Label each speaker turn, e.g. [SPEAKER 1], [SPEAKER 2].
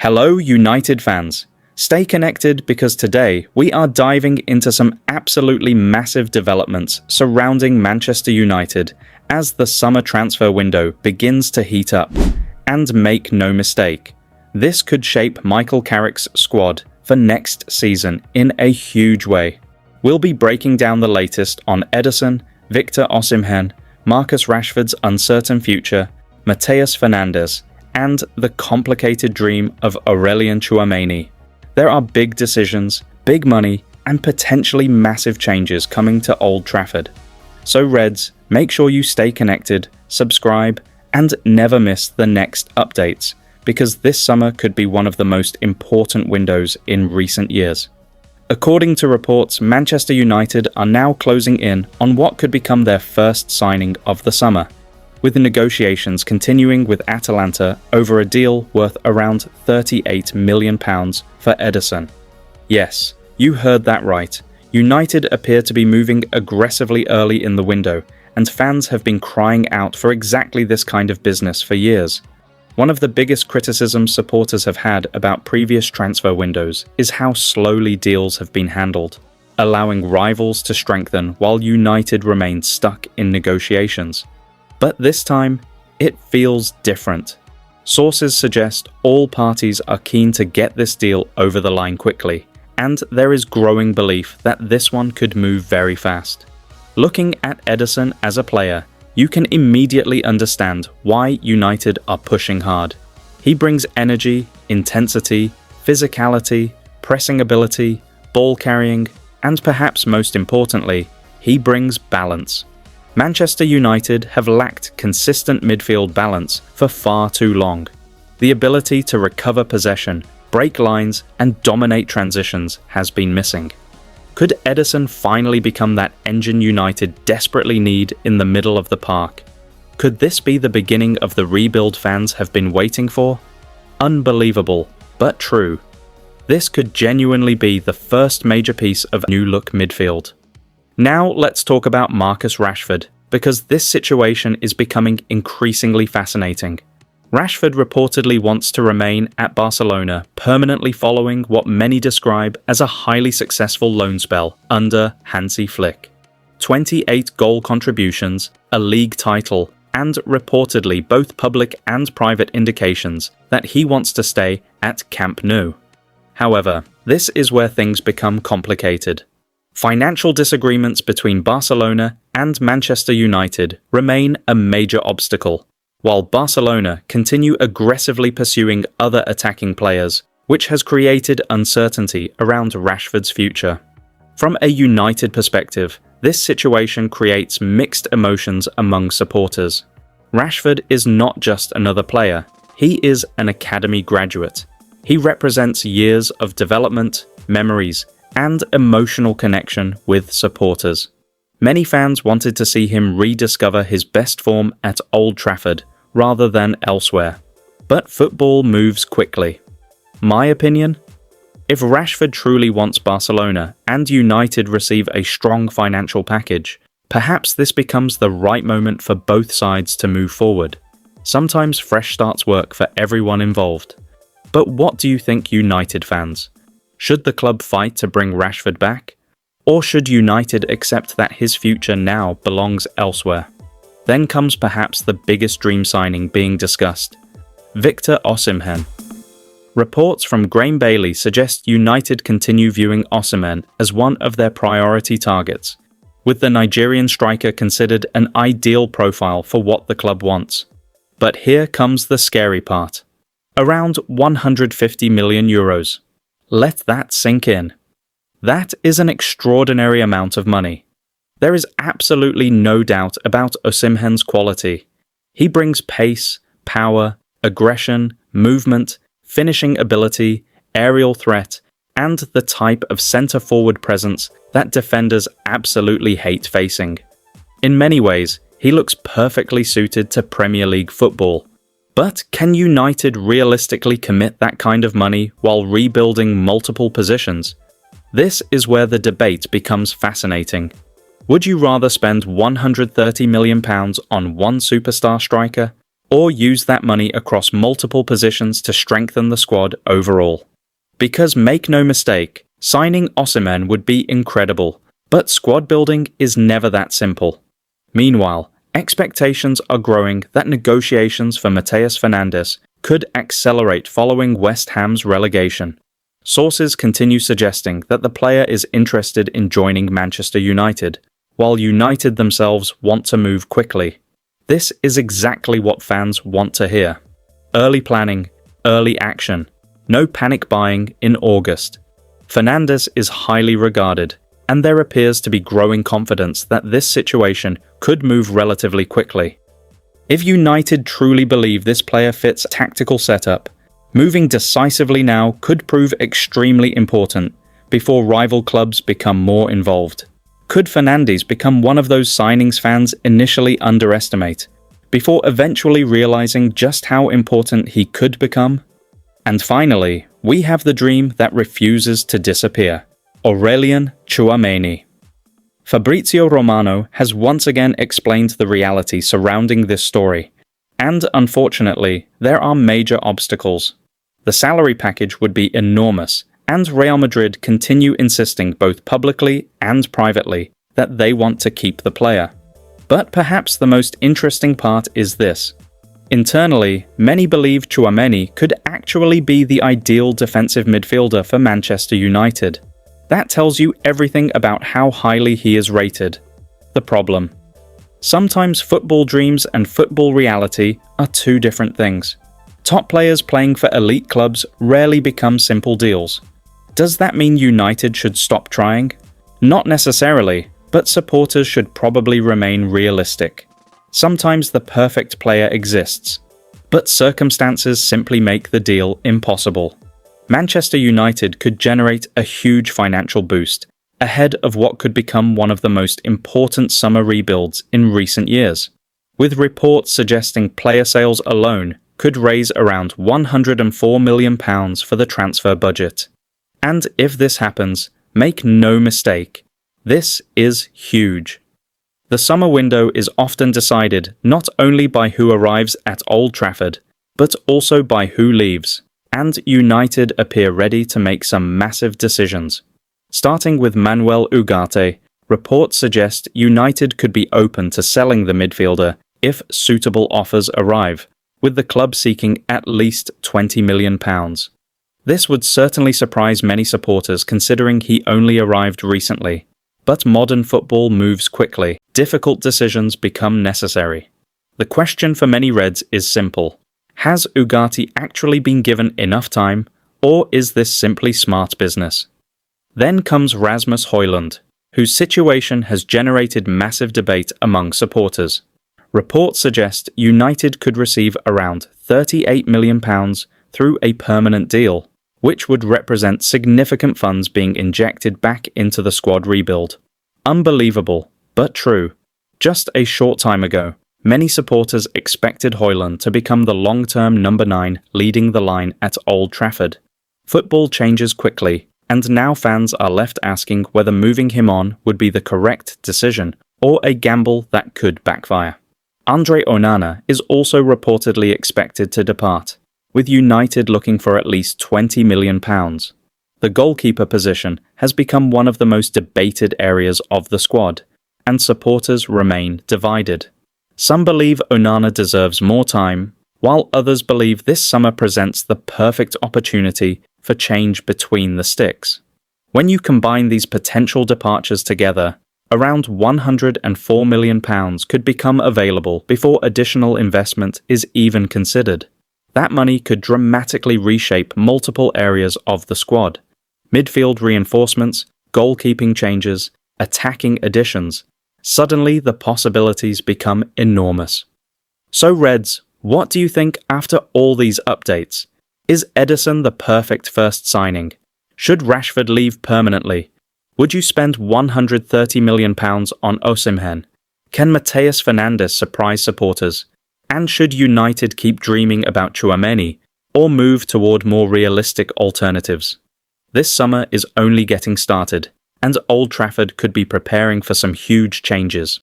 [SPEAKER 1] Hello, United fans. Stay connected because today we are diving into some absolutely massive developments surrounding Manchester United as the summer transfer window begins to heat up. And make no mistake, this could shape Michael Carrick's squad for next season in a huge way. We'll be breaking down the latest on Ederson, Victor Osimhen, Marcus Rashford's uncertain future, Matheus Fernandes, and the complicated dream of Aurelien Tchouameni. There are big decisions, big money, and potentially massive changes coming to Old Trafford. So Reds, make sure you stay connected, subscribe, and never miss the next updates, because this summer could be one of the most important windows in recent years. According to reports, Manchester United are now closing in on what could become their first signing of the summer, with the negotiations continuing with Atalanta over a deal worth around £38 million for Ederson. Yes, you heard that right. United appear to be moving aggressively early in the window, and fans have been crying out for exactly this kind of business for years. One of the biggest criticisms supporters have had about previous transfer windows is how slowly deals have been handled, allowing rivals to strengthen while United remain stuck in negotiations. But this time, it feels different. Sources suggest all parties are keen to get this deal over the line quickly, and there is growing belief that this one could move very fast. Looking at Ederson as a player, you can immediately understand why United are pushing hard. He brings energy, intensity, physicality, pressing ability, ball carrying, and perhaps most importantly, he brings balance. Manchester United have lacked consistent midfield balance for far too long. The ability to recover possession, break lines, and dominate transitions has been missing. Could Ederson finally become that engine United desperately need in the middle of the park? Could this be the beginning of the rebuild fans have been waiting for? Unbelievable, but true. This could genuinely be the first major piece of new-look midfield. Now let's talk about Marcus Rashford, because this situation is becoming increasingly fascinating. Rashford reportedly wants to remain at Barcelona permanently following what many describe as a highly successful loan spell under Hansi Flick. 28 goal contributions, a league title, and reportedly both public and private indications that he wants to stay at Camp Nou. However, this is where things become complicated. Financial disagreements between Barcelona and Manchester United remain a major obstacle, while Barcelona continue aggressively pursuing other attacking players, which has created uncertainty around Rashford's future. From a United perspective, this situation creates mixed emotions among supporters. Rashford is not just another player, he is an academy graduate. He represents years of development, memories, and emotional connection with supporters. Many fans wanted to see him rediscover his best form at Old Trafford rather than elsewhere. But football moves quickly. My opinion? If Rashford truly wants Barcelona and United receive a strong financial package, perhaps this becomes the right moment for both sides to move forward. Sometimes fresh starts work for everyone involved. But what do you think, United fans? Should the club fight to bring Rashford back? Or should United accept that his future now belongs elsewhere? Then comes perhaps the biggest dream signing being discussed, Victor Osimhen. Reports from Graham Bailey suggest United continue viewing Osimhen as one of their priority targets, with the Nigerian striker considered an ideal profile for what the club wants. But here comes the scary part. Around €150 million. Let that sink in. That is an extraordinary amount of money. There is absolutely no doubt about Osimhen's quality. He brings pace, power, aggression, movement, finishing ability, aerial threat, and the type of centre-forward presence that defenders absolutely hate facing. In many ways, he looks perfectly suited to Premier League football. But can United realistically commit that kind of money while rebuilding multiple positions? This is where the debate becomes fascinating. Would you rather spend £130 million on one superstar striker, or use that money across multiple positions to strengthen the squad overall. Because make no mistake, signing Osimhen would be incredible, but squad building is never that simple. Meanwhile, expectations are growing that negotiations for Matheus Fernandes could accelerate following West Ham's relegation. Sources continue suggesting that the player is interested in joining Manchester United, while United themselves want to move quickly. This is exactly what fans want to hear. Early planning, early action. No panic buying in August. Fernandes is highly regarded, and there appears to be growing confidence that this situation could move relatively quickly. If United truly believe this player fits tactical setup, moving decisively now could prove extremely important before rival clubs become more involved. Could Fernandes become one of those signings fans initially underestimate, before eventually realizing just how important he could become? And finally, we have the dream that refuses to disappear: Aurélien Tchouaméni. Fabrizio Romano has once again explained the reality surrounding this story, and unfortunately, there are major obstacles. The salary package would be enormous, and Real Madrid continue insisting both publicly and privately that they want to keep the player. But perhaps the most interesting part is this. Internally, many believe Tchouaméni could actually be the ideal defensive midfielder for Manchester United. That tells you everything about how highly he is rated. The problem: sometimes football dreams and football reality are two different things. Top players playing for elite clubs rarely become simple deals. Does that mean United should stop trying? Not necessarily, but supporters should probably remain realistic. Sometimes the perfect player exists, but circumstances simply make the deal impossible. Manchester United could generate a huge financial boost, ahead of what could become one of the most important summer rebuilds in recent years, with reports suggesting player sales alone could raise around £104 million for the transfer budget. And if this happens, make no mistake, this is huge. The summer window is often decided not only by who arrives at Old Trafford, but also by who leaves, and United appear ready to make some massive decisions. Starting with Manuel Ugarte, reports suggest United could be open to selling the midfielder if suitable offers arrive, with the club seeking at least £20 million. This would certainly surprise many supporters considering he only arrived recently. But modern football moves quickly. Difficult decisions become necessary. The question for many Reds is simple. Has Ugarte actually been given enough time, or is this simply smart business? Then comes Rasmus Højlund, whose situation has generated massive debate among supporters. Reports suggest United could receive around £38 million through a permanent deal, which would represent significant funds being injected back into the squad rebuild. Unbelievable, but true. Just a short time ago, many supporters expected Højlund to become the long-term number 9 leading the line at Old Trafford. Football changes quickly, and now fans are left asking whether moving him on would be the correct decision or a gamble that could backfire. Andre Onana is also reportedly expected to depart, with United looking for at least £20 million. The goalkeeper position has become one of the most debated areas of the squad, and supporters remain divided. Some believe Onana deserves more time, while others believe this summer presents the perfect opportunity for change between the sticks. When you combine these potential departures together, around £104 million could become available before additional investment is even considered. That money could dramatically reshape multiple areas of the squad. Midfield reinforcements, goalkeeping changes, attacking additions. Suddenly the possibilities become enormous. So Reds, what do you think after all these updates? Is Ederson the perfect first signing? Should Rashford leave permanently? Would you spend £130 million on Osimhen? Can Matheus Fernandes surprise supporters? And should United keep dreaming about Tchouaméni, or move toward more realistic alternatives? This summer is only getting started, and Old Trafford could be preparing for some huge changes.